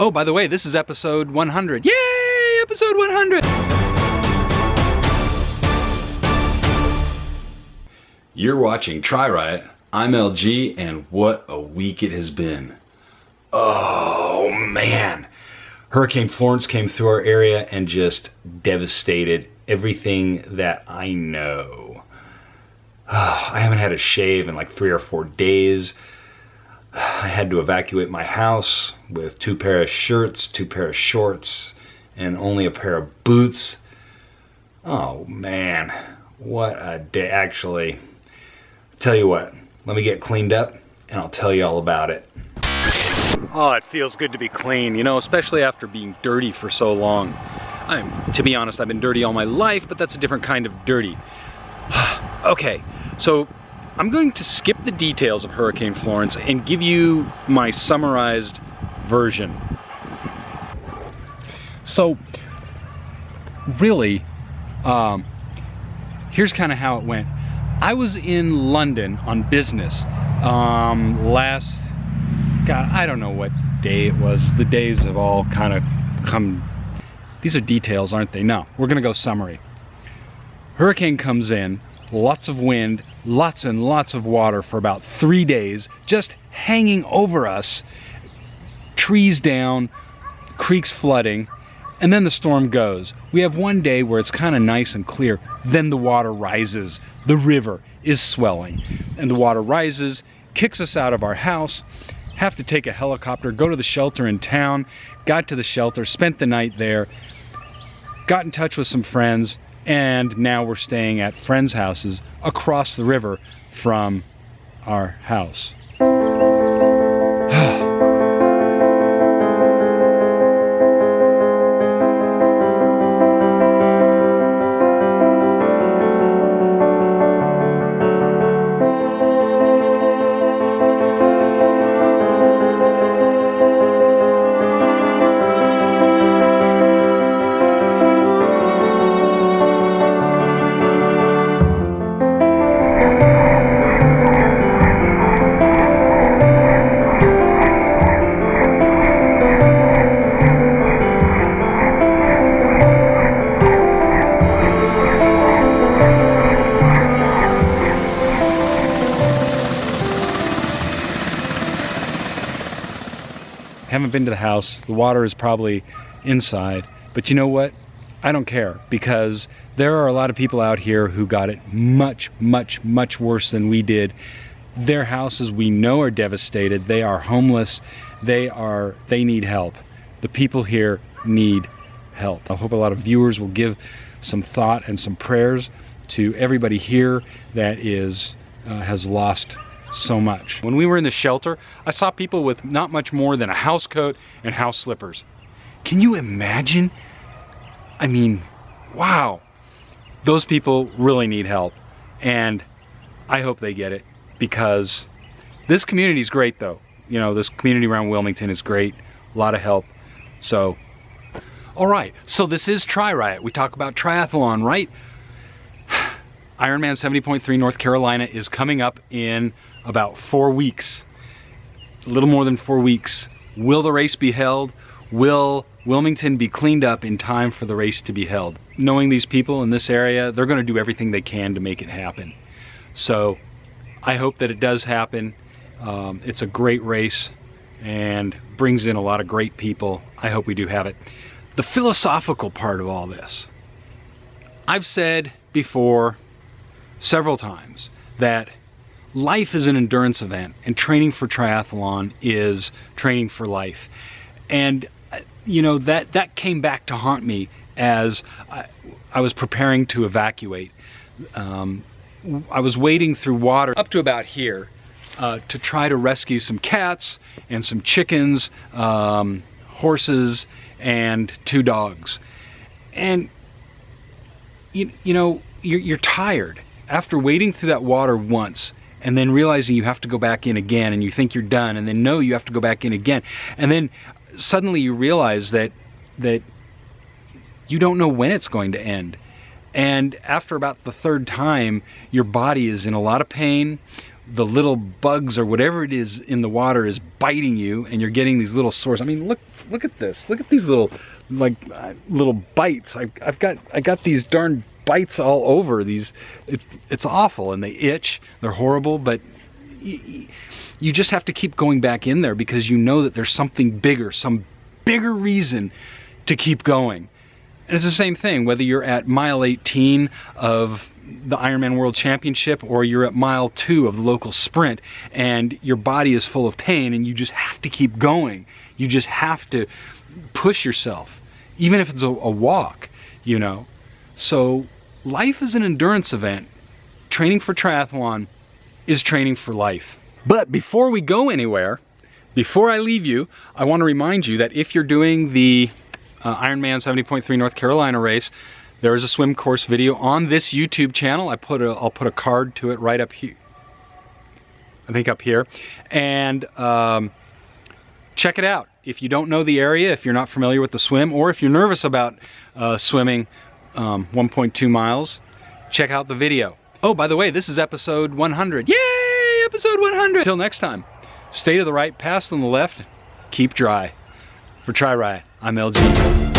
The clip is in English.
Oh, by the way, this is episode 100. Yay! Episode 100! You're watching TriRiot. I'm LG, and what a week it has been. Oh, man. Hurricane Florence came through our area and just devastated everything that I know. I haven't had a shave in like 3 or 4 days. I had to evacuate my house with 2 pair of shirts, 2 pair of shorts, and only a pair of boots. Oh man, what a day. Actually, tell you what, let me get cleaned up and I'll tell you all about it. Oh, it feels good to be clean, you know, especially after being dirty for so long. To be honest, I've been dirty all my life, but that's a different kind of dirty. Okay, so I'm going to skip the details of Hurricane Florence and give you my summarized version. So, really, here's kind of how it went. I was in London on business last, God, I don't know what day it was. The days have all kind of come, these are details, aren't they? No, we're gonna go summary. Hurricane comes in, lots of wind, lots and lots of water for about 3 days, just hanging over us, trees down, creeks flooding, and then the storm goes. We have one day where it's kind of nice and clear, then the water rises, the river is swelling, and the water rises, kicks us out of our house, have to take a helicopter, go to the shelter in town, got to the shelter, spent the night there, got in touch with some friends, and now we're staying at friends' houses across the river from our house. Haven't been to the house. The water is probably inside, but you know what? I don't care, because there are a lot of people out here who got it much, much, much worse than we did. Their houses, we know, are devastated. They are homeless. They need help. The people here need help. I hope a lot of viewers will give some thought and some prayers to everybody here that has lost so much. When we were in the shelter, I saw people with not much more than a house coat and house slippers. Can you imagine? I mean, wow. Those people really need help, and I hope they get it, because this community is great though. You know, this community around Wilmington is great, a lot of help. So, all right, so this is TriRiot. We talk about triathlon, right? Ironman 70.3 North Carolina is coming up in about 4 weeks, a little more than 4 weeks. Will the race be held? Will Wilmington be cleaned up in time for the race to be held? Knowing these people in this area, they're going to do everything they can to make it happen. So I hope that it does happen. It's a great race and brings in a lot of great people. I hope we do have it. The philosophical part of all this. I've said before several times that life is an endurance event, and training for triathlon is training for life. And you know, that came back to haunt me as I was preparing to evacuate. I was wading through water up to about here to try to rescue some cats and some chickens, horses, and 2 dogs. And you know, you're tired after wading through that water once, and then realizing you have to go back in again, and you think you're done, and then no, you have to go back in again, and then suddenly you realize that you don't know when it's going to end. And after about the 3rd time, your body is in a lot of pain, the little bugs or whatever it is in the water is biting you, and you're getting these little sores. I mean, look at this. Look at these little, like, little bites. I got these darn bites all over these. It's awful, and they itch. They're horrible, but you just have to keep going back in there because you know that there's something bigger, some bigger reason to keep going. And it's the same thing whether you're at mile 18 of the Ironman World Championship or you're at mile 2 of the local sprint and your body is full of pain and you just have to keep going. You just have to push yourself, even if it's a walk, you know. So life is an endurance event. Training for triathlon is training for life. But before we go anywhere, before I leave you, I want to remind you that if you're doing the Ironman 70.3 North Carolina race, there is a swim course video on this YouTube channel. I'll put a card to it right up here. I think up here. And check it out. If you don't know the area, if you're not familiar with the swim, or if you're nervous about swimming 1.2 miles, check out the video. Oh, by the way, this is episode 100. Yay! Episode 100! Until next time, stay to the right, pass on the left, keep dry. For TriRiot, I'm LG.